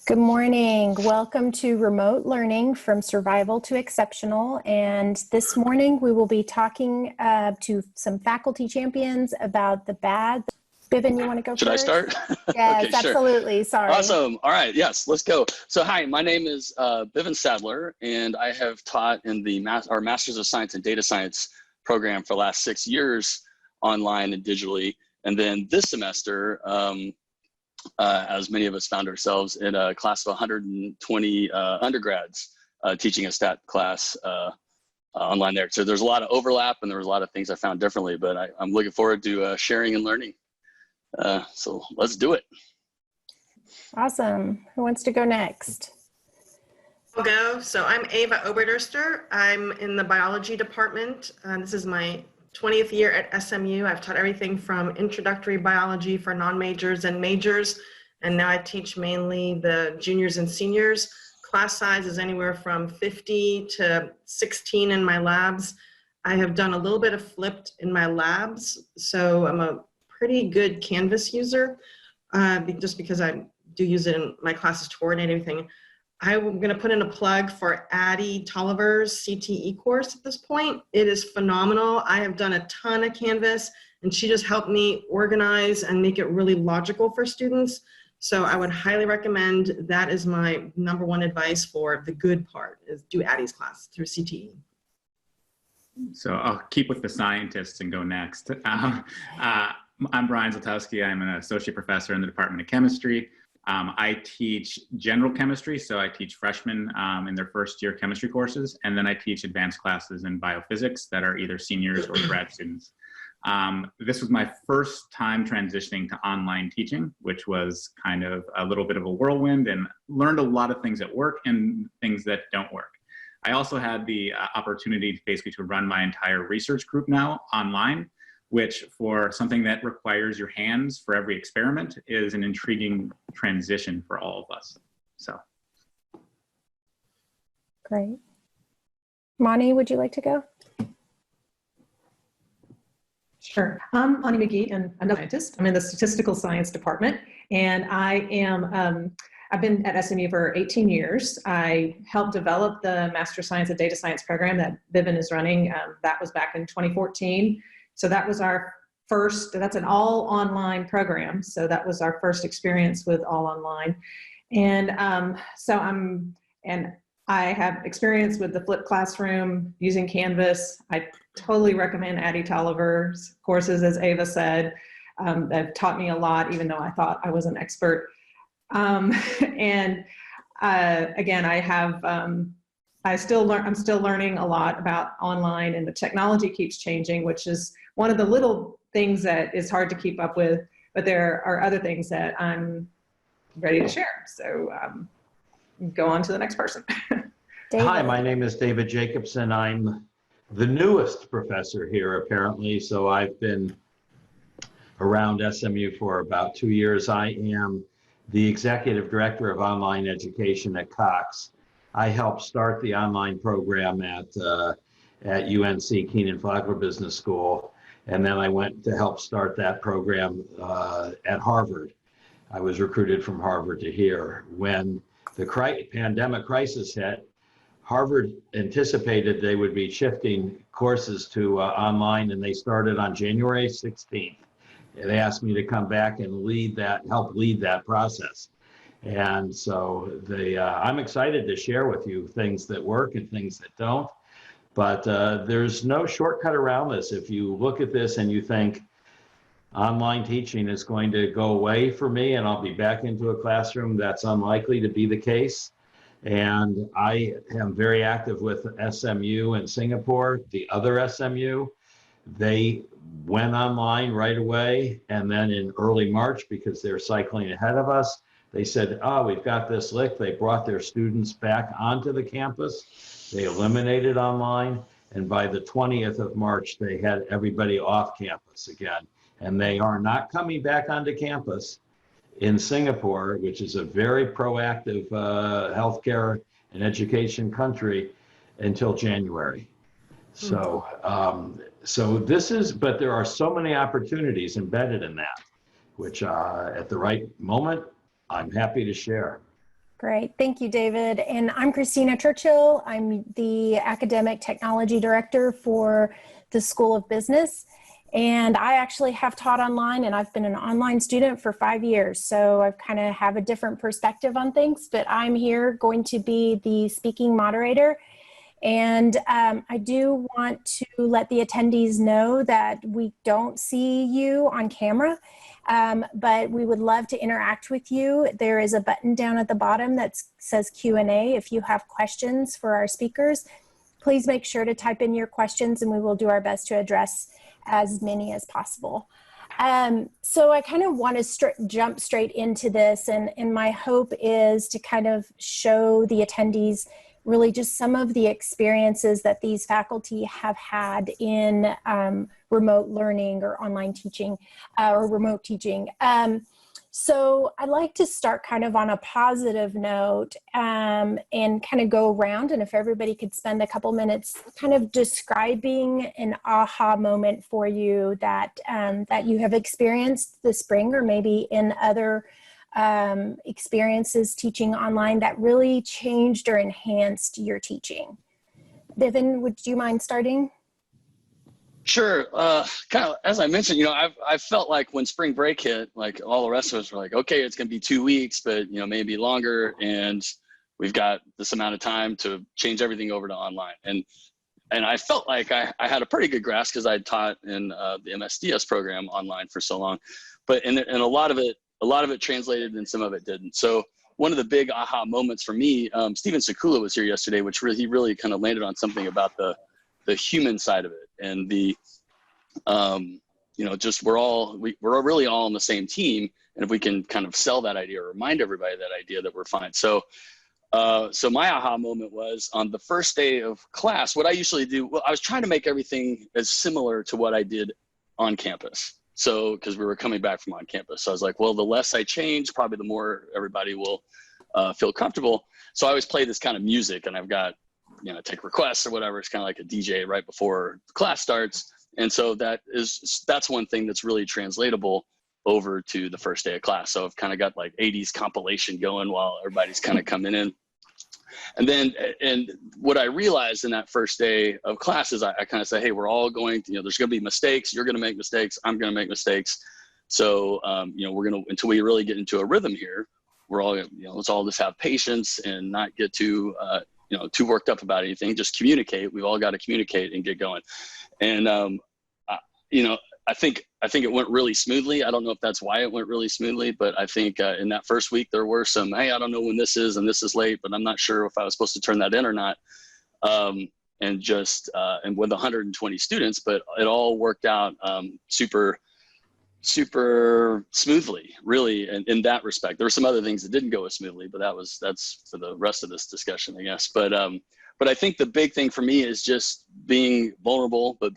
Good morning. Welcome to Remote Learning from Survival to Exceptional. And this morning we will be talking to some faculty champions about the bad. Bivin, you want to go first? Should I start? Yes, Okay, sure. absolutely. Sorry. Awesome. All right. Yes, let's go. So hi, my name is Bivin Sadler, and I have taught in the our Masters of Science in Data Science program for the last 6 years online and digitally. And then this semester, as many of us found ourselves in a class of 120 undergrads teaching a stat class online there. So there's a lot of overlap and there was a lot of things I found differently, but I'm looking forward to sharing and learning. So let's do it. Awesome. Who wants to go next? I'll go. So I'm Ava Oberdöerster. I'm in the biology department. This is my 20th year at SMU. I've taught everything from introductory biology for non-majors and majors, and now I teach mainly the juniors and seniors. Class size is anywhere from 50 to 16 in my labs. I have done a little bit of flipped in my labs, so I'm a pretty good Canvas user, just because I do use it in my classes to coordinate everything. I'm going to put in a plug for Addie Tolliver's CTE course at this point. It is phenomenal. I have done a ton of Canvas, and she just helped me organize and make it really logical for students. So I would highly recommend. That is my #1 advice for the good part, is do Addie's class through CTE. So I'll keep with the scientists and go next. I'm Brian Zoltowski. I'm an associate professor in the Department of Chemistry. I teach general chemistry, so I teach freshmen in their first year chemistry courses, and then I teach advanced classes in biophysics that are either seniors or grad students. This was my first time transitioning to online teaching, which was kind of a little bit of a whirlwind, and learned a lot of things that work and things that don't work. I also had the opportunity basically to run my entire research group now online, which for something that requires your hands for every experiment is an intriguing transition for all of us. So. Great. Monnie, would you like to go? Sure. I'm Monnie McGee, and I'm a scientist. I'm in the Statistical Science department, and I am, I've been at SMU for 18 years. I helped develop the Master of Science and Data Science program that Bivin is running. That was back in 2014. So that was our first, that's an all online program. So that was our first experience with all online. And I have experience with the flipped classroom using Canvas. I totally recommend Addie Tolliver's courses, as Ava said. They've taught me a lot, even though I thought I was an expert. Again, I have, I'm still learning a lot about online, and the technology keeps changing, which is one of the little things that is hard to keep up with, but there are other things that I'm ready to share. So go on to the next person. Hi, my name is David Jacobson. I'm the newest professor here, apparently. So I've been around SMU for about 2 years. I am the executive director of online education at Cox. I helped start the online program at UNC Kenan-Flagler Business School, and then I went to help start that program at Harvard. I was recruited from Harvard to here. When the pandemic crisis hit, Harvard anticipated they would be shifting courses to online, and they started on January 16th. And they asked me to come back and help lead that process. And so I'm excited to share with you things that work and things that don't. But there's no shortcut around this. If you look at this and you think online teaching is going to go away for me and I'll be back into a classroom, that's unlikely to be the case. And I am very active with SMU in Singapore, the other SMU. They went online right away. And then in early March, because they're cycling ahead of us, they said, oh, we've got this lick. They brought their students back onto the campus. They eliminated online. And by the 20th of March, they had everybody off campus again. And they are not coming back onto campus in Singapore, which is a very proactive healthcare and education country, until January. So, but there are so many opportunities embedded in that, which at the right moment, I'm happy to share. Great. Thank you, David. And I'm Christina Churchill. I'm the Academic Technology Director for the School of Business. And I actually have taught online, and I've been an online student for 5 years. So I kind of have a different perspective on things, but I'm here going to be the speaking moderator. And I do want to let the attendees know that we don't see you on camera, but we would love to interact with you. There is a button down at the bottom that says Q&A. If you have questions for our speakers, please make sure to type in your questions and we will do our best to address as many as possible. So I kind of want to jump straight into this, and my hope is to kind of show the attendees really just some of the experiences that these faculty have had in remote learning or online teaching or remote teaching. So I'd like to start kind of on a positive note and kind of go around, and if everybody could spend a couple minutes kind of describing an aha moment for you that, that you have experienced this spring or maybe in other experiences teaching online that really changed or enhanced your teaching. Bivin, would you mind starting? Sure. Kind of, as I mentioned, I felt like when spring break hit, like all the rest of us were like, okay, it's going to be 2 weeks, but maybe longer. And we've got this amount of time to change everything over to online. And I felt like I had a pretty good grasp because I'd taught in the MSDS program online for so long, but and a lot of it translated and some of it didn't. So one of the big aha moments for me, Stephen Sakula was here yesterday, which he really kind of landed on something about the human side of it, and the just we're really all on the same team, and if we can kind of sell that idea or remind everybody that idea, that we're fine. So my aha moment was on the first day of class. What I usually do, well, I was trying to make everything as similar to what I did on campus. So, because we were coming back from on campus, so I was like, well, the less I change, probably the more everybody will feel comfortable. So I always play this kind of music, and I've got, take requests or whatever. It's kind of like a DJ right before class starts. And so that's one thing that's really translatable over to the first day of class. So I've kind of got like 80s compilation going while everybody's kind of coming in. And what I realized in that first day of class is I kind of say, hey, we're all going to, there's going to be mistakes. You're going to make mistakes. I'm going to make mistakes. So, we're going to, until we really get into a rhythm here, we're all, let's all just have patience and not get too worked up about anything. Just communicate. We've all got to communicate and get going. And, I think it went really smoothly. I don't know if that's why it went really smoothly, but I think in that first week there were some, hey, I don't know when this is and this is late, but I'm not sure if I was supposed to turn that in or not. And with 120 students, but it all worked out super smoothly, really, in that respect. There were some other things that didn't go as smoothly, but that's for the rest of this discussion, I guess. But I think the big thing for me is just being vulnerable, but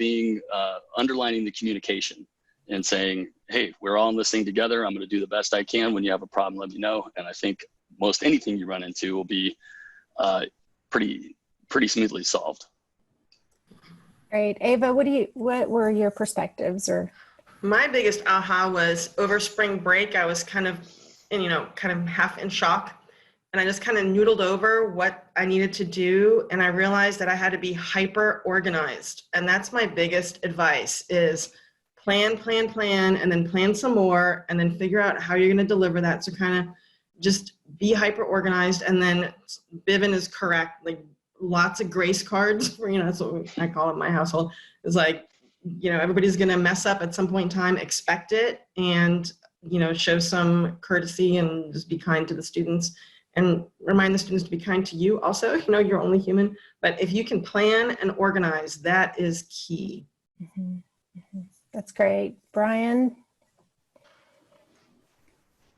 underlining the communication and saying, hey, we're all in this thing together. I'm going to do the best I can. When you have a problem, let me know. And I think most anything you run into will be pretty smoothly solved. Great. Ava, what were your perspectives? Or my biggest aha was over spring break. I was kind of half in shock. And I just kind of noodled over what I needed to do. And I realized that I had to be hyper organized. And that's my biggest advice is plan, and then plan some more, and then figure out how you're going to deliver that. So kind of just be hyper organized. And then Bivin is correct. Like lots of grace cards for, that's what I call it in my household. It's like, everybody's going to mess up at some point in time, expect it, and, show some courtesy and just be kind to the students. And remind the students to be kind to you also. You're only human. But if you can plan and organize, that is key. Mm-hmm. Mm-hmm. That's great. Brian?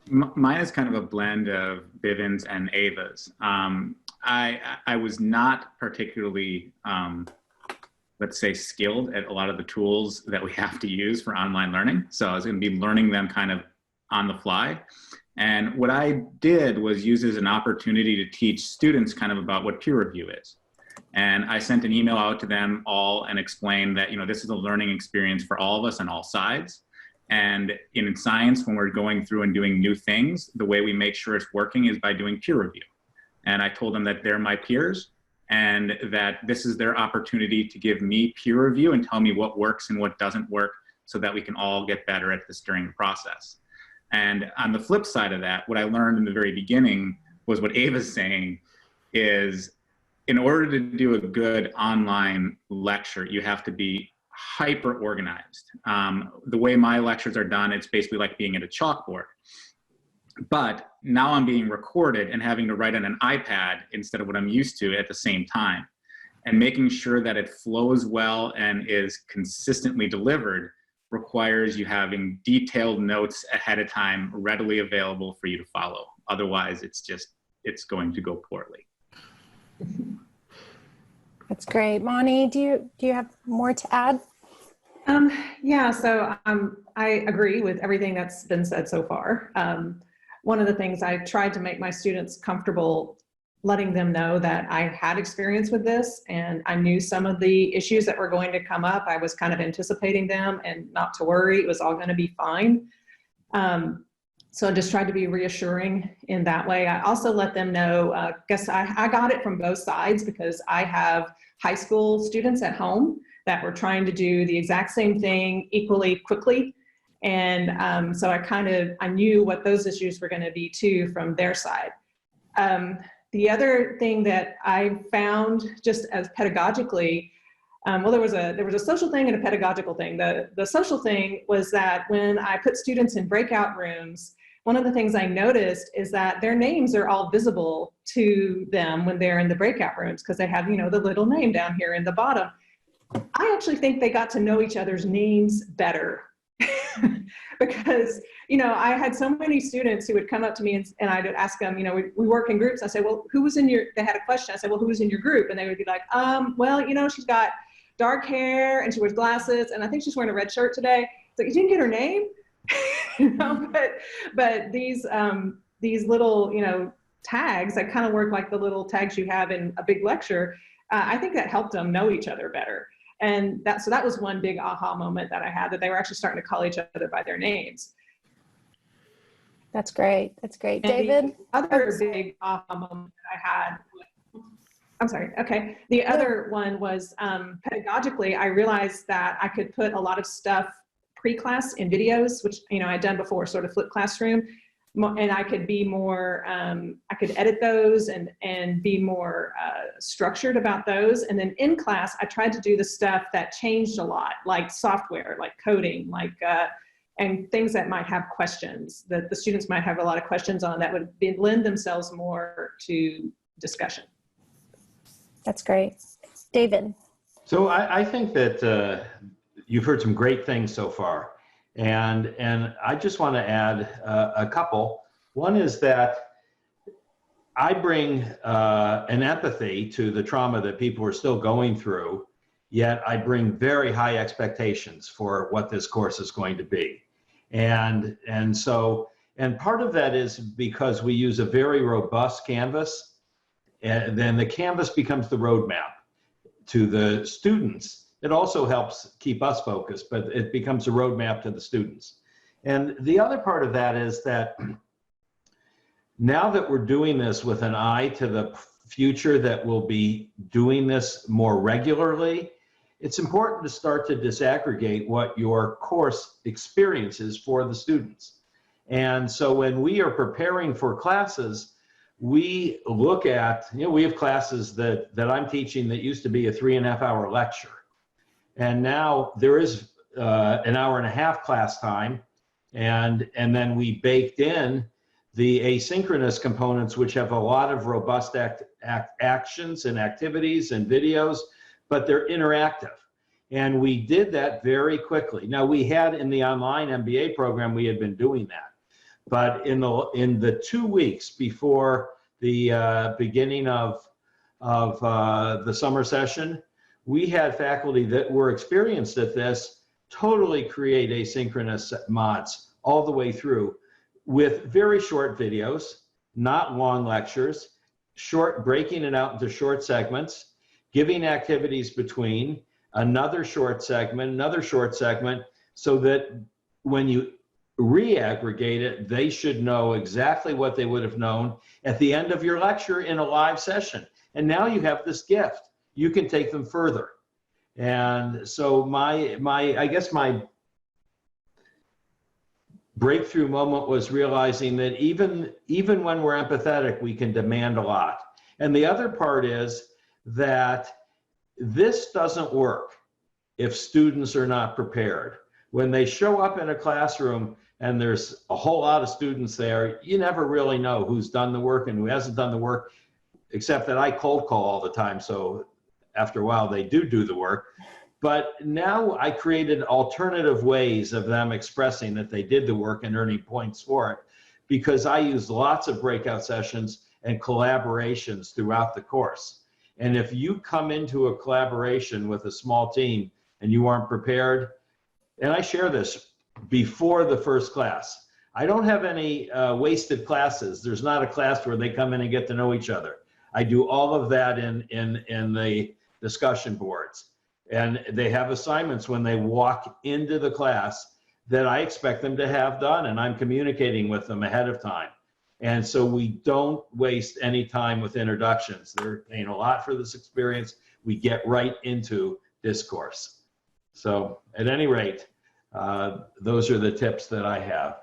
Mine is kind of a blend of Bivin's and Ava's. I was not particularly, let's say, skilled at a lot of the tools that we have to use for online learning. So I was going to be learning them kind of on the fly. And what I did was use as an opportunity to teach students kind of about what peer review is. And I sent an email out to them all and explained that, this is a learning experience for all of us on all sides. And in science, when we're going through and doing new things, the way we make sure it's working is by doing peer review. And I told them that they're my peers and that this is their opportunity to give me peer review and tell me what works and what doesn't work so that we can all get better at this during the process. And on the flip side of that, what I learned in the very beginning was what Ava's saying is, in order to do a good online lecture, you have to be hyper organized. The way my lectures are done, it's basically like being at a chalkboard. But now I'm being recorded and having to write on an iPad instead of what I'm used to at the same time. And making sure that it flows well and is consistently delivered requires you having detailed notes ahead of time readily available for you to follow. Otherwise, it's going to go poorly. That's great. Monnie, do you have more to add? Yeah, so I agree with everything that's been said so far. One of the things I tried to make my students comfortable, letting them know that I had experience with this and I knew some of the issues that were going to come up. I was kind of anticipating them and not to worry, it was all going to be fine. So I just tried to be reassuring in that way. I also let them know, I guess I got it from both sides because I have high school students at home that were trying to do the exact same thing equally quickly. And so I knew what those issues were going to be too from their side. The other thing that I found just as pedagogically, well, there was a social thing and a pedagogical thing. The social thing was that when I put students in breakout rooms, one of the things I noticed is that their names are all visible to them when they're in the breakout rooms because they have, the little name down here in the bottom. I actually think they got to know each other's names better because, I had so many students who would come up to me and I'd ask them, we work in groups. I say, well, they had a question. I said, well, who was in your group? And they would be like, well, she's got dark hair and she wears glasses and I think she's wearing a red shirt today. So you didn't get her name? But these little, tags that kind of work like the little tags you have in a big lecture. I think that helped them know each other better. And so that was one big aha moment that I had, that they were actually starting to call each other by their names. That's great. That's great. And David? The other big aha moment that I had, I'm sorry, okay. The other one was pedagogically, I realized that I could put a lot of stuff pre-class in videos, which, I'd done before, sort of flipped classroom. And I could be more, I could edit those and be more structured about those. And then in class, I tried to do the stuff that changed a lot, like software, like coding, and things that might have questions, that the students might have a lot of questions on that would lend themselves more to discussion. That's great. David? So I think that you've heard some great things so far. And I just want to add a couple. One is that I bring an empathy to the trauma that people are still going through, yet I bring very high expectations for what this course is going to be. And part of that is because we use a very robust canvas, and then the canvas becomes the roadmap to the students. It also helps keep us focused, but it becomes a roadmap to the students. And the other part of that is that now that we're doing this with an eye to the future, that we'll be doing this more regularly, it's important to start to disaggregate what your course experience is for the students. And so when we are preparing for classes, we look at, we have classes that I'm teaching that used to be a 3.5-hour lecture. And now there is an 1.5-hour class time, and then we baked in the asynchronous components, which have a lot of robust actions and activities and videos, but they're interactive. And we did that very quickly. Now we had in the online MBA program, we had been doing that, but in the 2 weeks before the beginning of the summer session, we had faculty that were experienced at this totally create asynchronous mods all the way through with very short videos, not long lectures, breaking it out into short segments, giving activities between, another short segment, so that when you re-aggregate it, they should know exactly what they would have known at the end of your lecture in a live session. And now you have this gift. You can take them further. And so I guess my breakthrough moment was realizing that even when we're empathetic, we can demand a lot. And the other part is that this doesn't work if students are not prepared. When they show up in a classroom and there's a whole lot of students there, you never really know who's done the work and who hasn't done the work, except that I cold call all the time. So after a while, they do the work. But now I created alternative ways of them expressing that they did the work and earning points for it, because I use lots of breakout sessions and collaborations throughout the course. And if you come into a collaboration with a small team and you aren't prepared, and I share this before the first class, I don't have any wasted classes. There's not a class where they come in and get to know each other. I do all of that in the discussion boards. And they have assignments when they walk into the class that I expect them to have done, and I'm communicating with them ahead of time. And so we don't waste any time with introductions. They're paying a lot for this experience. We get right into discourse. So at any rate, those are the tips that I have.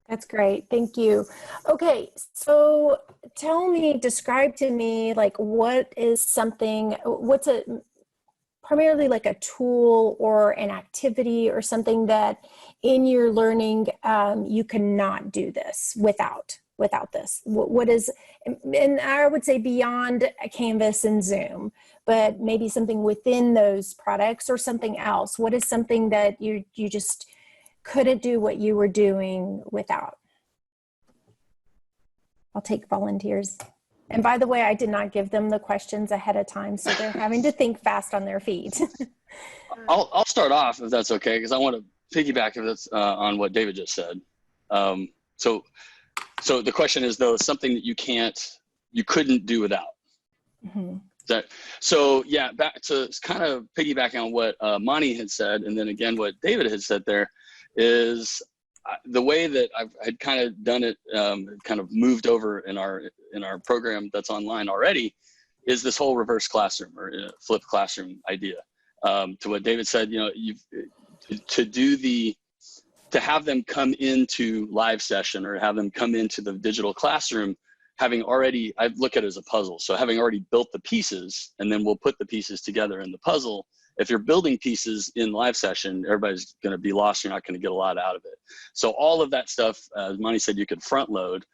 That's great. Thank you. Okay, so describe to me, like, what is something, what's primarily like a tool or an activity or something that in your learning you cannot do this without this? What is, and I would say beyond Canvas and Zoom, but maybe something within those products or something else. What is something that you just couldn't do what you were doing without? I'll take volunteers. And by the way, I did not give them the questions ahead of time, so they're having to think fast on their feet. I'll start off if that's okay, because I want to piggyback if that's on what David just said. So the question is, though, something that you couldn't do without. Mm-hmm. So yeah, back to kind of piggybacking on what Monnie had said, and then again what David had said there, is the way that I've had kind of done it, kind of moved over in our program that's online already, is this whole reverse classroom or flipped classroom idea. To what David said, you know, to have them come into live session or have them come into the digital classroom, having already, I look at it as a puzzle. So having already built the pieces, and then we'll put the pieces together in the puzzle. If you're building pieces in live session, everybody's going to be lost. You're not going to get a lot out of it. So all of that stuff, as Monnie said, you could front load,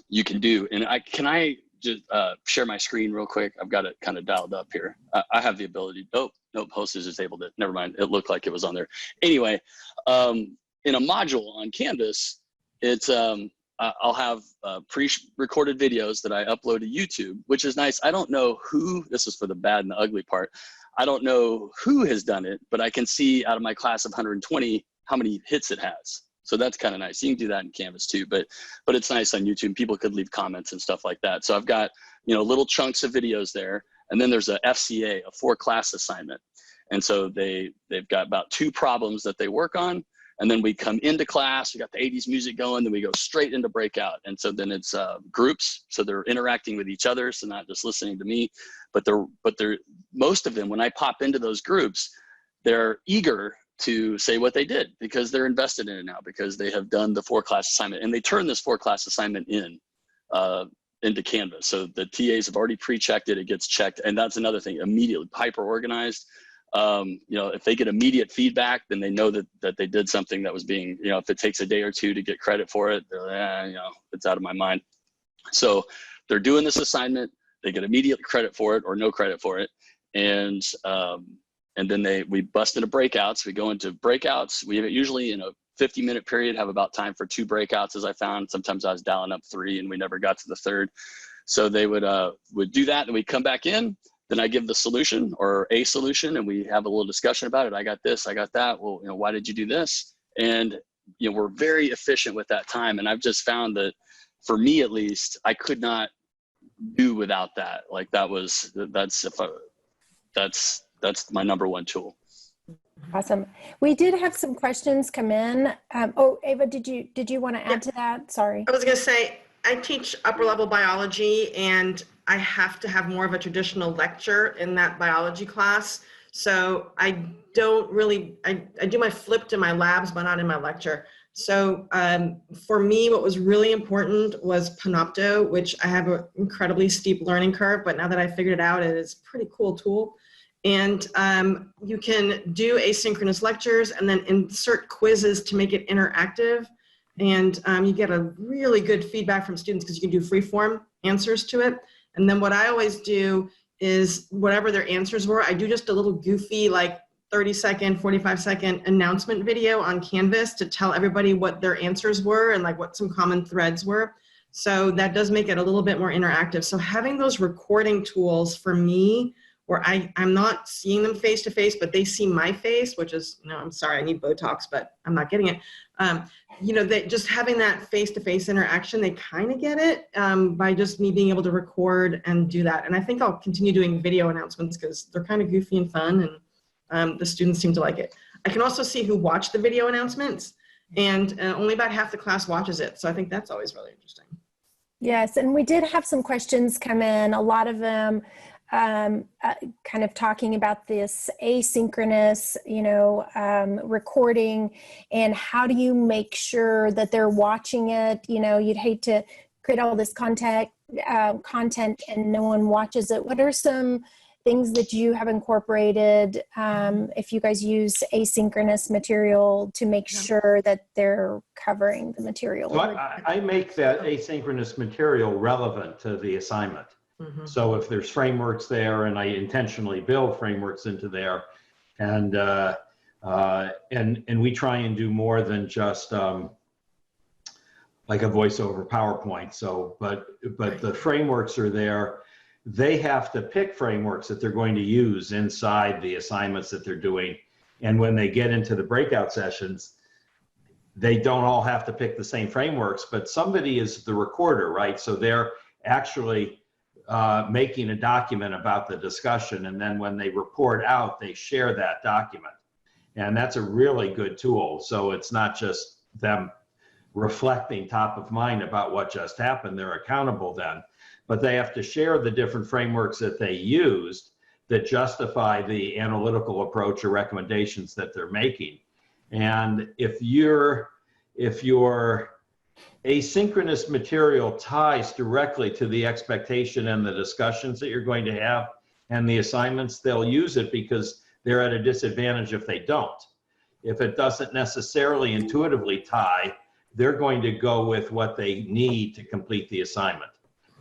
you can do. And can I just share my screen real quick? I've got it kind of dialed up here. I have the ability. Nope, host is disabled it. Never mind. It looked like it was on there. Anyway, in a module on Canvas, it's I'll have pre-recorded videos that I upload to YouTube, which is nice. I don't know who, this is for the bad and the ugly part, I don't know who has done it, but I can see out of my class of 120 how many hits it has. So that's kind of nice. You can do that in Canvas too, but it's nice on YouTube. People could leave comments and stuff like that. So I've got, you know, little chunks of videos there, and then there's a FCA, a 4-class assignment. And so they've got about 2 problems that they work on. And then we come into class, we got the 80s music going, then we go straight into breakout. And so then it's groups, so they're interacting with each other, so not just listening to me, but they're most of them, when I pop into those groups, they're eager to say what they did because they're invested in it now, because they have done the 4-class assignment, and they turn this 4-class assignment into Canvas. So the TAs have already pre-checked it, it gets checked, and that's another thing, immediately hyper-organized. You know, if they get immediate feedback, then they know that they did something that was being, you know, if it takes a day or 2 to get credit for it, they're like, you know, it's out of my mind. So they're doing this assignment, they get immediate credit for it or no credit for it. And then we bust into breakouts. We go into breakouts. We usually in a 50-minute period have about time for 2 breakouts, as I found. Sometimes I was dialing up 3 and we never got to the 3rd. So they would do that, and we come back in. Then I give the solution or a solution, and we have a little discussion about it. I got this, I got that. Well, you know, why did you do this? And, you know, we're very efficient with that time. And I've just found that, for me at least, I could not do without that. Like that's my number 1 tool. Awesome. We did have some questions come in. Oh, Ava, did you want to add to that? Sorry. I was going to say, I teach upper level biology, and I have to have more of a traditional lecture in that biology class. So I don't really, I do my flipped in my labs, but not in my lecture. So for me, what was really important was Panopto, which I have an incredibly steep learning curve, but now that I figured it out, it is a pretty cool tool. And you can do asynchronous lectures and then insert quizzes to make it interactive. And you get a really good feedback from students because you can do free-form answers to it. And then what I always do is whatever their answers were, I do just a little goofy, like 30-second, 45-second announcement video on Canvas to tell everybody what their answers were and like what some common threads were. So that does make it a little bit more interactive. So having those recording tools for me, where I'm not seeing them face to face, but they see my face, which is, no, I'm sorry, I need Botox, but I'm not getting it. You know, that just having that face-to-face interaction, they kind of get it by just me being able to record and do that. And I think I'll continue doing video announcements because they're kind of goofy and fun, and the students seem to like it. I can also see who watched the video announcements, and only about half the class watches it. So I think that's always really interesting. Yes, and we did have some questions come in, a lot of them kind of talking about this asynchronous, you know, recording, and how do you make sure that they're watching it? You know, you'd hate to create all this content and no one watches it. What are some things that you have incorporated if you guys use asynchronous material to make sure that they're covering the material? So I make that asynchronous material relevant to the assignment. Mm-hmm. So if there's frameworks there, and I intentionally build frameworks into there, and we try and do more than just like a voiceover PowerPoint. So, but the frameworks are there. They have to pick frameworks that they're going to use inside the assignments that they're doing. And when they get into the breakout sessions, they don't all have to pick the same frameworks, but somebody is the recorder, right? So they're actually making a document about the discussion, and then when they report out, they share that document. And that's a really good tool. So it's not just them reflecting top of mind about what just happened, they're accountable then, but they have to share the different frameworks that they used that justify the analytical approach or recommendations that they're making. And if your asynchronous material ties directly to the expectation and the discussions that you're going to have and the assignments, they'll use it because they're at a disadvantage if they don't. If it doesn't necessarily intuitively tie, they're going to go with what they need to complete the assignment.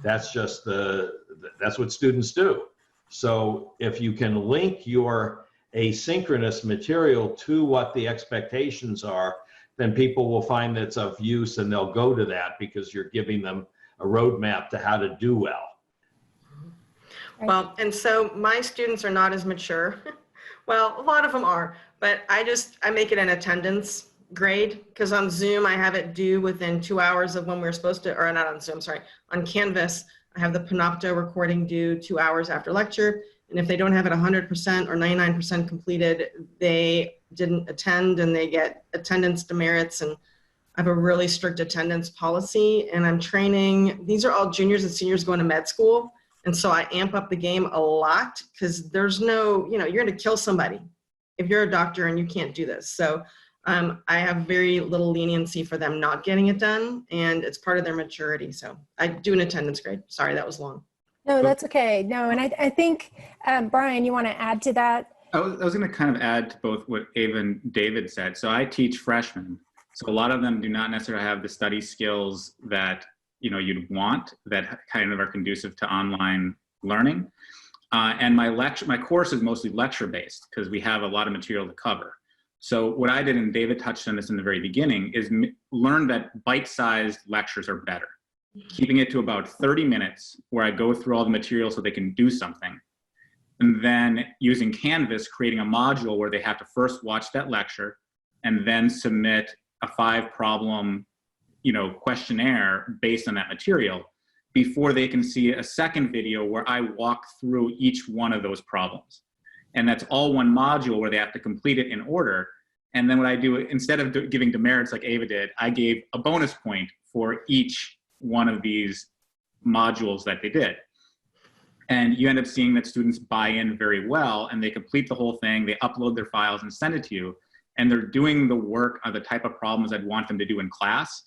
That's just that's what students do. So if you can link your asynchronous material to what the expectations are, then people will find that it's of use and they'll go to that because you're giving them a roadmap to how to do well. Well, and so my students are not as mature. Well, a lot of them are, but I make it an attendance grade, because on Zoom, I have it due within 2 hours of when we're supposed to, or not on Zoom, sorry, on Canvas, I have the Panopto recording due 2 hours after lecture. And if they don't have it 100% or 99% completed, they didn't attend, and they get attendance demerits. And I have a really strict attendance policy, and I'm training, these are all juniors and seniors going to med school. And so I amp up the game a lot, because there's no, you know, you're going to kill somebody if you're a doctor and you can't do this. So I have very little leniency for them not getting it done, and it's part of their maturity. So I do an attendance grade. Sorry, that was long. No, that's okay. No, and I think, Brian, you want to add to that? I was going to kind of add to both what Ava and David said. So I teach freshmen. So a lot of them do not necessarily have the study skills that, you know, you'd want, that kind of are conducive to online learning. And my course is mostly lecture based because we have a lot of material to cover. So what I did, and David touched on this in the very beginning, is learn that bite-sized lectures are better. Keeping it to about 30 minutes where I go through all the material so they can do something. And then using Canvas, creating a module where they have to first watch that lecture and then submit a 5-problem, questionnaire based on that material before they can see a second video where I walk through each one of those problems. And that's all one module where they have to complete it in order. And then what I do, instead of giving demerits like Ava did, I gave a bonus point for each one of these modules that they did. And you end up seeing that students buy in very well, and they complete the whole thing, they upload their files and send it to you, and they're doing the work on the type of problems I'd want them to do in class.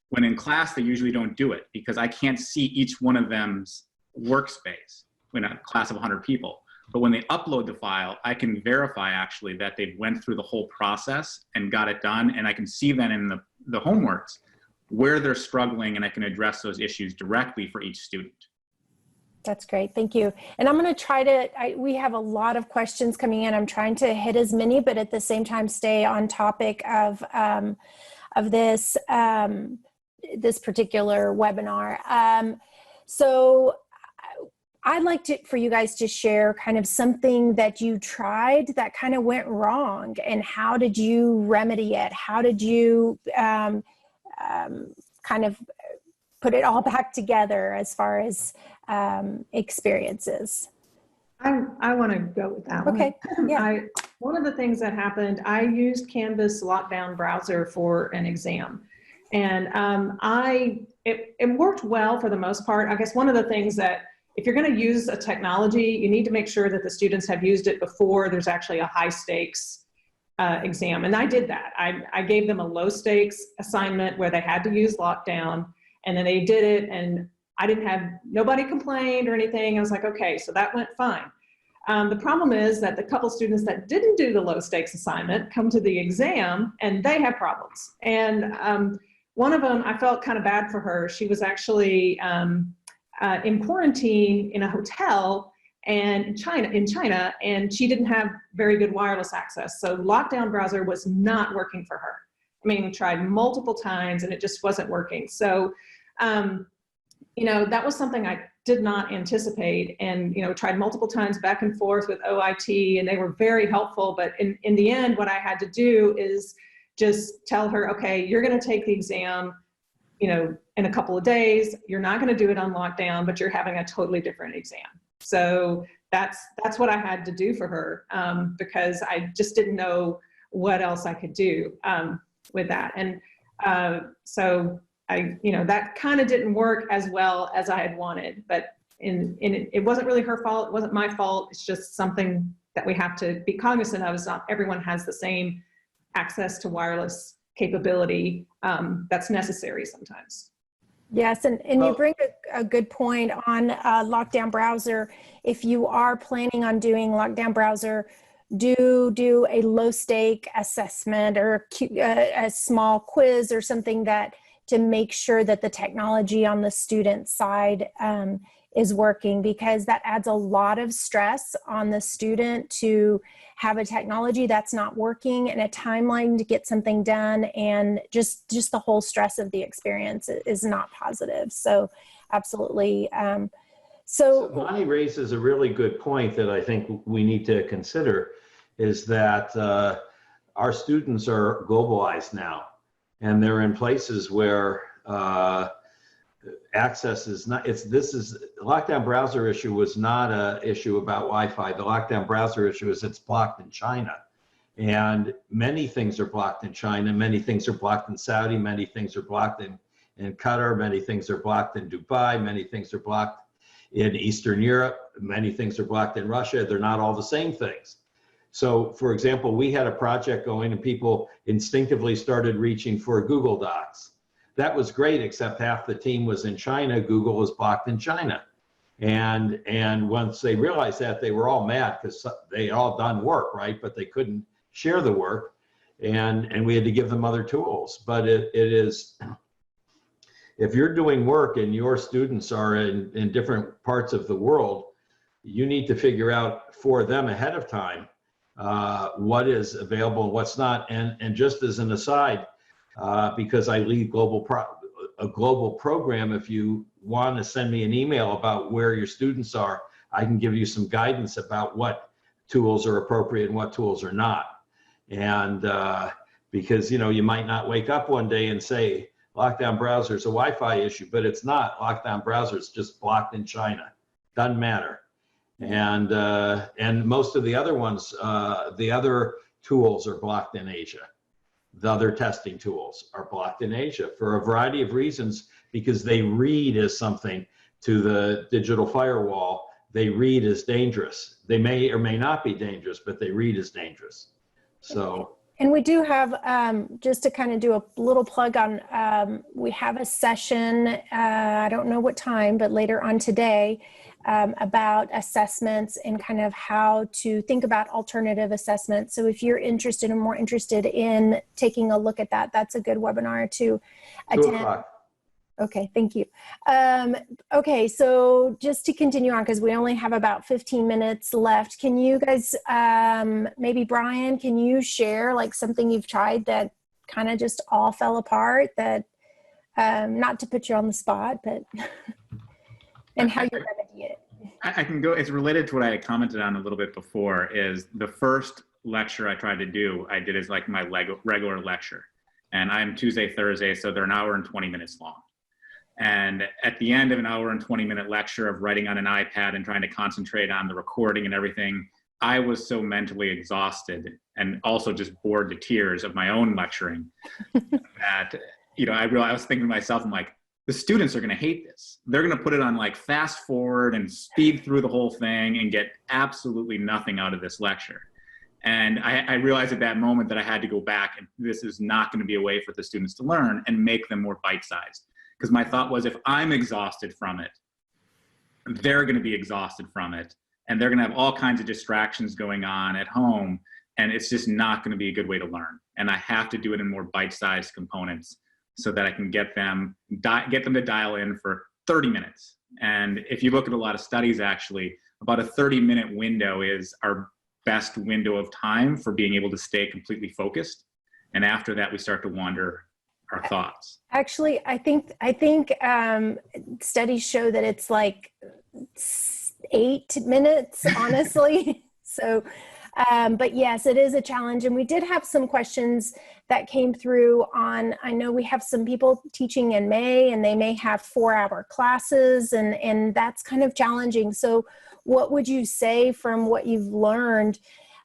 When in class, they usually don't do it because I can't see each one of them's workspace in a class of 100 people. But when they upload the file, I can verify actually that they've went through the whole process and got it done, and I can see then in the homeworks where they're struggling, and I can address those issues directly for each student. That's great. Thank you. And I'm going to try to, we have a lot of questions coming in. I'm trying to hit as many, but at the same time, stay on topic of this, this particular webinar. So I'd like for you guys to share kind of something that you tried that kind of went wrong, and how did you remedy it? How did you kind of put it all back together as far as experiences? I want to go with that one. Okay. Yeah. One of the things that happened, I used Canvas lockdown browser for an exam, and it worked well for the most part. I guess one of the things that, if you're going to use a technology, you need to make sure that the students have used it before there's actually a high stakes exam. And I did that. I gave them a low stakes assignment where they had to use lockdown, and then they did it, and nobody complained or anything. I was like, okay, so that went fine. The problem is that the couple students that didn't do the low stakes assignment come to the exam and they have problems. And one of them, I felt kind of bad for her. She was actually in quarantine in a hotel and in China, and she didn't have very good wireless access. So lockdown browser was not working for her. I mean, tried multiple times and it just wasn't working. So, you know, that was something I did not anticipate, and, you know, tried multiple times back and forth with OIT, and they were very helpful. But in the end, what I had to do is just tell her, okay, you're going to take the exam, you know, in a couple of days. You're not going to do it on lockdown, but you're having a totally different exam. So that's what I had to do for her, because I just didn't know what else I could do with that. And so you know, that kind of didn't work as well as I had wanted, but it wasn't really her fault. It wasn't my fault. It's just something that we have to be cognizant of. Is not everyone has the same access to wireless capability that's necessary sometimes. Yes, and you bring a good point on lockdown browser. If you are planning on doing lockdown browser, do a low stake assessment or a small quiz or something to make sure that the technology on the student side is working, because that adds a lot of stress on the student to have a technology that's not working and a timeline to get something done, and just the whole stress of the experience is not positive. So absolutely. So Monnie raises a really good point that I think we need to consider, is that our students are globalized now, and they're in places where access is not, lockdown browser issue was not an issue about Wi-Fi. The lockdown browser issue is it's blocked in China. And many things are blocked in China, many things are blocked in Saudi, many things are blocked in Qatar, many things are blocked in Dubai, many things are blocked in Eastern Europe, many things are blocked in Russia. They're not all the same things. So, for example, we had a project going and people instinctively started reaching for Google Docs. That was great, except half the team was in China. Google was blocked in China. And once they realized that, they were all mad because they all done work, right? But they couldn't share the work. And we had to give them other tools. But it is, if you're doing work and your students are in different parts of the world, you need to figure out for them ahead of time what is available and what's not. And just as an aside, because I lead a global program, if you want to send me an email about where your students are, I can give you some guidance about what tools are appropriate and what tools are not. And because, you know, you might not wake up one day and say lockdown browser is a Wi-Fi issue, but it's not. Lockdown browser is just blocked in China. Doesn't matter. And most of the other ones, the other tools are blocked in Asia. The other testing tools are blocked in Asia for a variety of reasons, because they read as something to the digital firewall. They read as dangerous. They may or may not be dangerous, but they read as dangerous. So. And we do have, just to kind of do a little plug on, we have a session, I don't know what time, but later on today, about assessments and kind of how to think about alternative assessments. So if you're interested and more interested in taking a look at that, that's a good webinar to attend. 2 o'clock. Okay, thank you. Okay, so just to continue on, because we only have about 15 minutes left, can you guys, maybe Brian, can you share like something you've tried that kind of just all fell apart, that, not to put you on the spot, but, and how you remedy it? I can go, it's related to what I had commented on a little bit before, is the first lecture I tried to do, I did as like my regular lecture. And I'm Tuesday, Thursday, so they're an hour and 20 minutes long. And at the end of an hour and 20-minute lecture of writing on an iPad and trying to concentrate on the recording and everything, I was so mentally exhausted and also just bored to tears of my own lecturing that, you know, I was thinking to myself, I'm like, the students are going to hate this. They're going to put it on like fast forward and speed through the whole thing and get absolutely nothing out of this lecture. And I realized at that moment that I had to go back, and this is not going to be a way for the students to learn, and make them more bite-sized. Because my thought was, if I'm exhausted from it, they're going to be exhausted from it, and they're going to have all kinds of distractions going on at home, and it's just not going to be a good way to learn. And I have to do it in more bite-sized components so that I can get them to dial in for 30 minutes. And if you look at a lot of studies, actually, about a 30-minute window is our best window of time for being able to stay completely focused. And after that, we start to wander our thoughts. Actually, I think studies show that it's like 8 minutes, honestly. So, but yes, it is a challenge. And we did have some questions that came through on, I know we have some people teaching in May, and they may have 4-hour classes, and that's kind of challenging. So what would you say from what you've learned?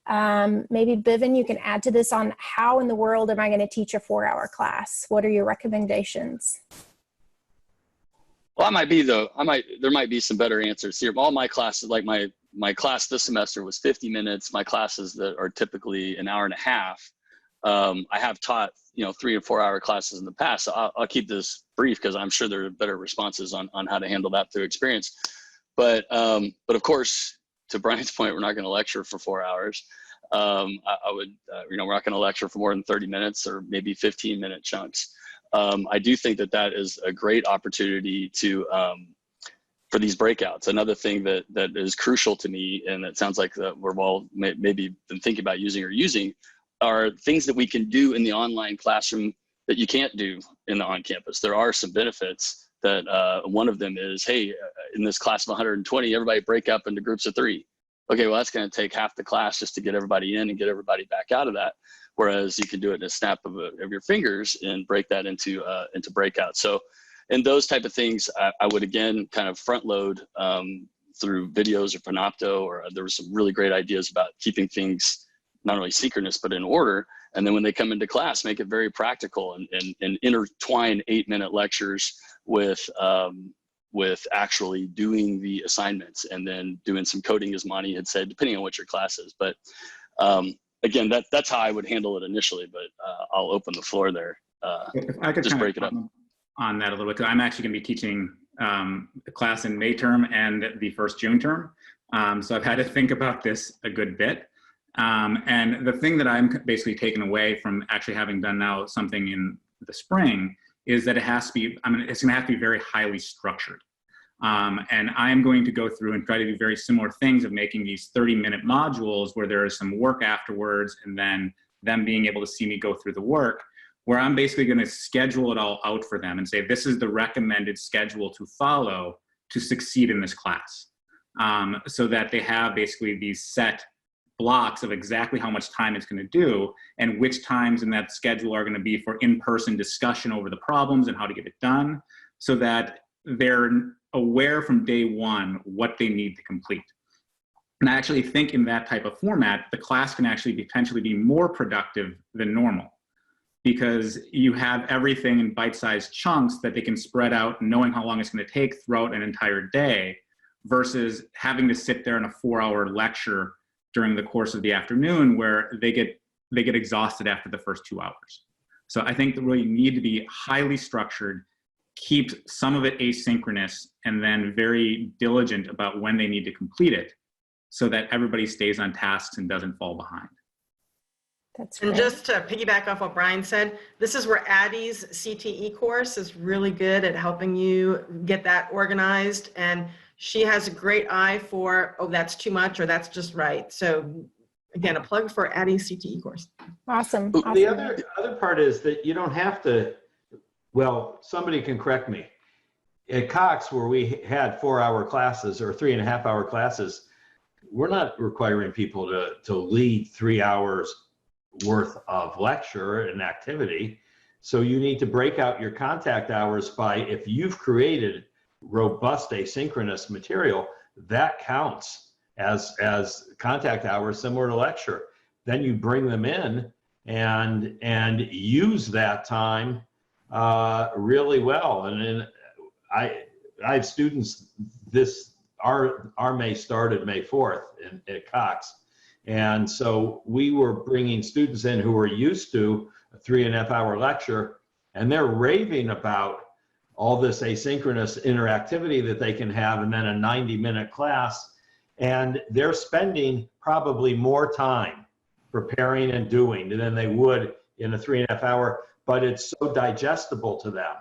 Maybe Bivin, you can add to this on how in the world am I going to teach a 4-hour class? What are your recommendations? Well, there might be some better answers here. All my classes, like my class this semester was 50 minutes. My classes that are typically an hour and a half. I have taught, 3 and 4 hour classes in the past. So I'll keep this brief because I'm sure there are better responses on how to handle that through experience. But of course, to Brian's point, we're not going to lecture for 4 hours. I would, we're not going to lecture for more than 30 minutes or maybe 15-minute chunks. I do think that is a great opportunity to, for these breakouts. Another thing that is crucial to me, and it sounds like that we're all maybe been thinking about using, are things that we can do in the online classroom that you can't do in the on-campus. There are some benefits that one of them is, hey, in this class of 120, everybody break up into groups of 3. Okay, well, that's going to take half the class just to get everybody in and get everybody back out of that. Whereas you can do it in a snap of your fingers and break that into breakouts. So, and those type of things, I would again kind of front load through videos or Panopto, or there were some really great ideas about keeping things not only synchronous but in order. And then when they come into class, make it very practical and intertwine 8-minute lectures with actually doing the assignments and then doing some coding, as Monnie had said, depending on what your class is. But again, that's how I would handle it initially, but I'll open the floor there. If I could just break it up on that a little bit, because I'm actually going to be teaching a class in May term and the first June term. So I've had to think about this a good bit. And the thing that I'm basically taking away from actually having done now something in the spring is that it has to be, it's going to have to be very highly structured. And I'm going to go through and try to do very similar things of making these 30-minute modules where there is some work afterwards, and then them being able to see me go through the work, where I'm basically going to schedule it all out for them and say, this is the recommended schedule to follow to succeed in this class. So that they have basically these set blocks of exactly how much time it's going to do and which times in that schedule are going to be for in-person discussion over the problems and how to get it done, so that they're aware from day one what they need to complete. And I actually think in that type of format, the class can actually potentially be more productive than normal, because you have everything in bite-sized chunks that they can spread out, knowing how long it's going to take throughout an entire day, versus having to sit there in a 4-hour lecture during the course of the afternoon where they get exhausted after the first 2 hours. So I think that really need to be highly structured, keep some of it asynchronous, and then very diligent about when they need to complete it so that everybody stays on tasks and doesn't fall behind. That's great. And just to piggyback off what Brian said, this is where Addie's CTE course is really good at helping you get that organized. And she has a great eye for, oh, that's too much or that's just right. So again, a plug for Addie's CTE course. Awesome. The other part is that you don't have to, well, somebody can correct me. At Cox, where we had 4-hour classes or 3.5-hour classes, we're not requiring people to lead 3 hours worth of lecture and activity. So you need to break out your contact hours by, if you've created robust asynchronous material, that counts as contact hours similar to lecture. Then you bring them in and use that time really well. And then I have students, our May started May 4th at Cox. And so we were bringing students in who were used to a 3.5-hour lecture, and they're raving about all this asynchronous interactivity that they can have, and then a 90-minute class. And they're spending probably more time preparing and doing than they would in a 3.5-hour, but it's so digestible to them.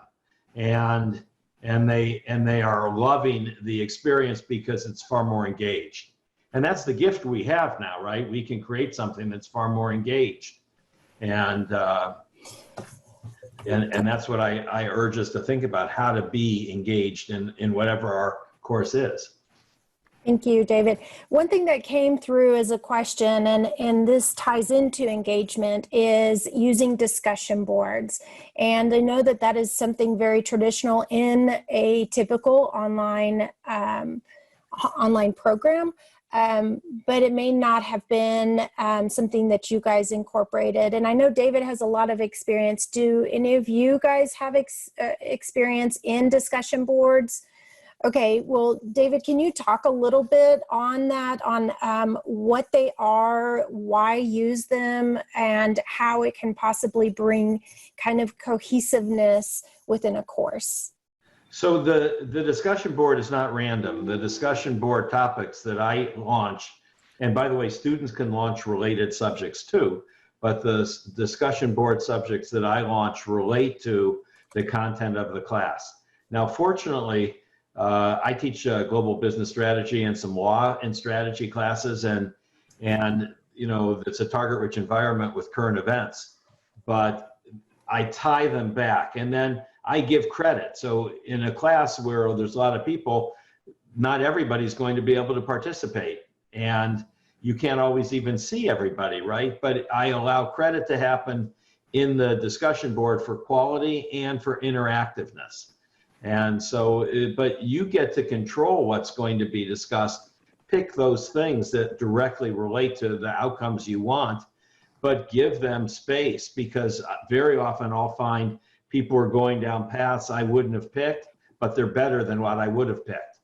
And they are loving the experience because it's far more engaged. And that's the gift we have now, right? We can create something that's far more engaged. And that's what I urge us to think about, how to be engaged in whatever our course is. Thank you, David. One thing that came through as a question, and this ties into engagement, is using discussion boards. And I know that that is something very traditional in a typical online program. But it may not have been something that you guys incorporated. And I know David has a lot of experience. Do any of you guys have experience in discussion boards? Okay, well, David, can you talk a little bit on that, on what they are, why use them, and how it can possibly bring kind of cohesiveness within a course? So the discussion board is not random. The discussion board topics that I launch, and by the way, students can launch related subjects too, but the discussion board subjects that I launch relate to the content of the class. Now, fortunately, I teach global business strategy and some law and strategy classes, and you know, it's a target-rich environment with current events, but I tie them back, and then I give credit. So in a class where there's a lot of people, not everybody's going to be able to participate, and you can't always even see everybody, right? But I allow credit to happen in the discussion board for quality and for interactiveness. And so, but you get to control what's going to be discussed, pick those things that directly relate to the outcomes you want, but give them space, because very often I'll find people are going down paths I wouldn't have picked, but they're better than what I would have picked.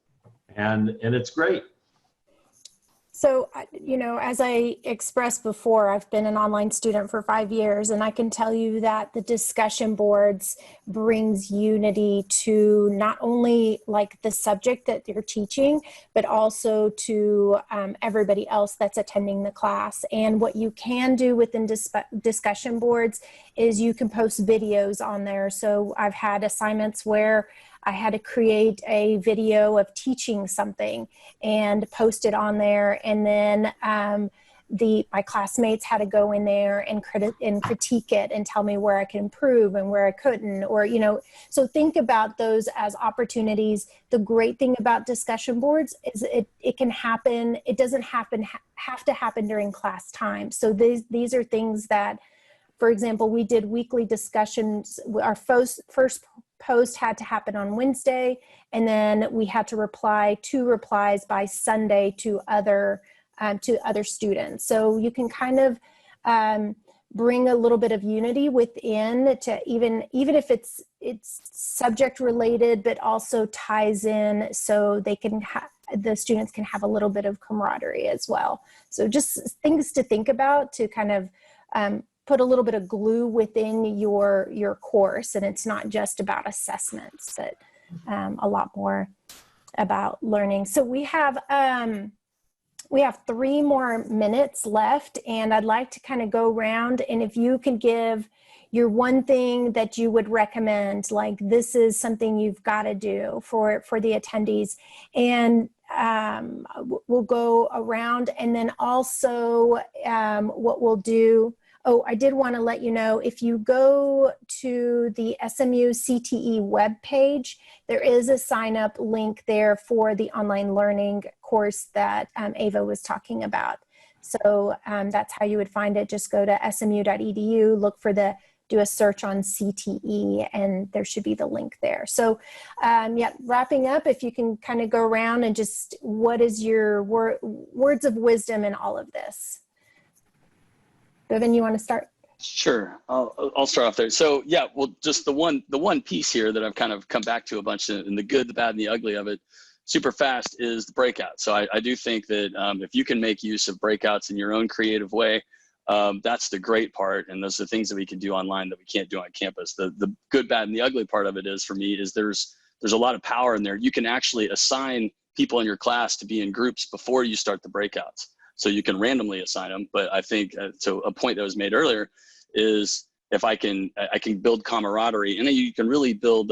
And it's great. So, you know, as I expressed before, I've been an online student for 5 years, and I can tell you that the discussion boards brings unity to not only like the subject that you're teaching, but also to everybody else that's attending the class. And what you can do within discussion boards is you can post videos on there. So I've had assignments where I had to create a video of teaching something and post it on there, and then my classmates had to go in there and critique it and tell me where I could improve and where I couldn't, or, you know, so think about those as opportunities. The great thing about discussion boards is it can happen. It doesn't have to happen during class time. So these are things that, for example, we did weekly discussions. Our first post had to happen on Wednesday, and then we had to reply 2 replies by Sunday to other to other students. So you can kind of bring a little bit of unity within to even if it's subject related, but also ties in so they can the students can have a little bit of camaraderie as well. So just things to think about to kind of put a little bit of glue within your course. And it's not just about assessments, but a lot more about learning. So we have 3 more minutes left, and I'd like to kind of go around, and if you can give your one thing that you would recommend, like this is something you've got to do for the attendees, and we'll go around. And then also what we'll do, I did want to let you know, if you go to the SMU CTE webpage, there is a sign up link there for the online learning course that Ava was talking about. So that's how you would find it. Just go to smu.edu, look for do a search on CTE, and there should be the link there. So yeah, wrapping up, if you can kind of go around and just, what is your words of wisdom in all of this? Bivin, you want to start? Sure, I'll start off there. So yeah, well, just the one piece here that I've kind of come back to a bunch, and the good, the bad, and the ugly of it super fast is the breakout. So I do think that if you can make use of breakouts in your own creative way, that's the great part, and those are things that we can do online that we can't do on campus. The good, bad, and the ugly part of it is, for me, is there's a lot of power in there. You can actually assign people in your class to be in groups before you start the breakouts. So you can randomly assign them, but I think, so a point that was made earlier is, if I can build camaraderie, and then you can really build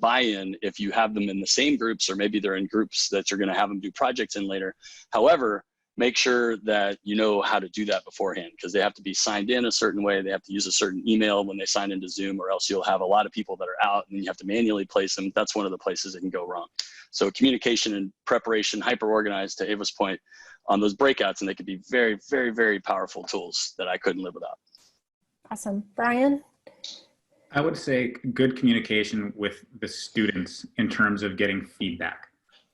buy-in if you have them in the same groups, or maybe they're in groups that you're going to have them do projects in later. However, make sure that you know how to do that beforehand, because they have to be signed in a certain way. They have to use a certain email when they sign into Zoom, or else you'll have a lot of people that are out and you have to manually place them. That's one of the places it can go wrong. So communication and preparation, hyper-organized, to Ava's point, on those breakouts, and they could be very, very, very powerful tools that I couldn't live without. Awesome. Brian? I would say good communication with the students in terms of getting feedback.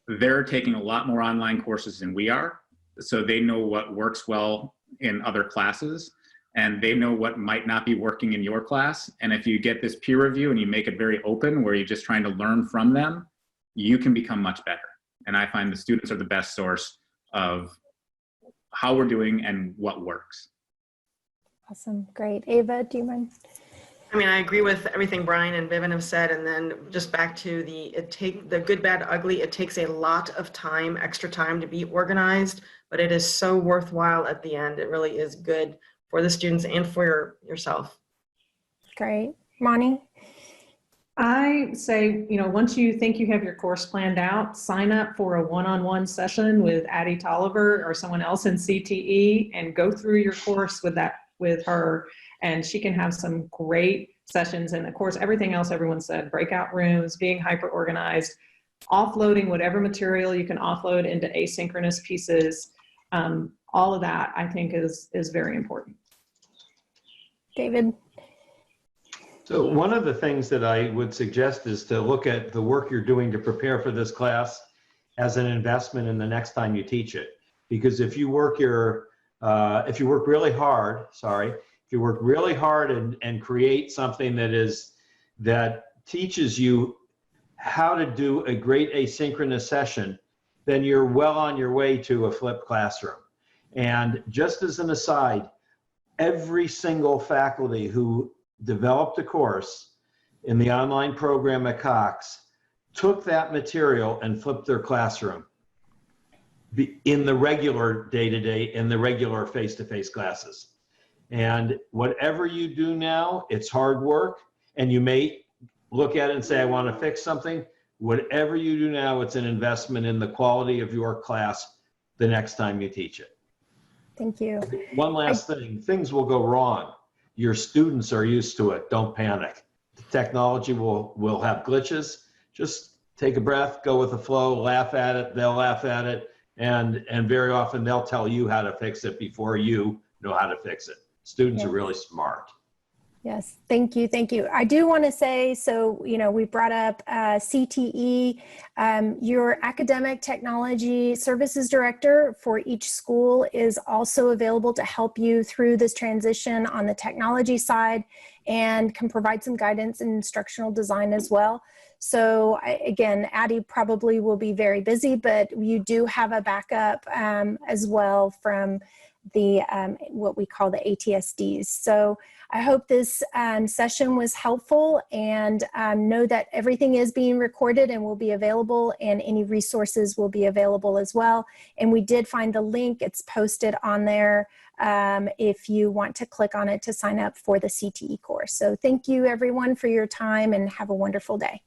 They're taking a lot more online courses than we are, so they know what works well in other classes, and they know what might not be working in your class. And if you get this peer review and you make it very open, where you're just trying to learn from them, you can become much better. And I find the students are the best source of how we're doing and what works. Awesome. Great. Ava, do you mind? I mean, I agree with everything Brian and Bivin have said, and then just back to the good, bad, ugly. It takes a lot of time, extra time, to be organized, but it is so worthwhile at the end. It really is good for the students and for yourself. Great. Monnie? I say, once you think you have your course planned out, sign up for a one-on-one session with Addie Tolliver or someone else in CTE, and go through your course with her, and she can have some great sessions. And of course, everything else everyone said, breakout rooms, being hyper-organized, offloading whatever material you can offload into asynchronous pieces. All of that, I think, is very important. David? So one of the things that I would suggest is to look at the work you're doing to prepare for this class as an investment in the next time you teach it. Because if you work really hard and create something that teaches you how to do a great asynchronous session, then you're well on your way to a flipped classroom. And just as an aside, every single faculty who developed a course in the online program at Cox took that material and flipped their classroom in the regular day-to-day, in the regular face-to-face classes. And whatever you do now, it's hard work, and you may look at it and say, I want to fix something. Whatever you do now, it's an investment in the quality of your class the next time you teach it. Thank you. One last thing, things will go wrong. Your students are used to it. Don't panic. The technology will have glitches. Just take a breath, go with the flow, laugh at it. They'll laugh at it. And very often they'll tell you how to fix it before you know how to fix it. Students are really smart. Yes, thank you, thank you. I do want to say, so, you know, we brought up CTE, your academic technology services director for each school is also available to help you through this transition on the technology side and can provide some guidance in instructional design as well. So again, Addie probably will be very busy, but you do have a backup as well from the what we call the ATSDs. So I hope this session was helpful, and know that everything is being recorded and will be available, and any resources will be available as well. And we did find the link, it's posted on there if you want to click on it to sign up for the CTE course. So thank you everyone for your time, and have a wonderful day.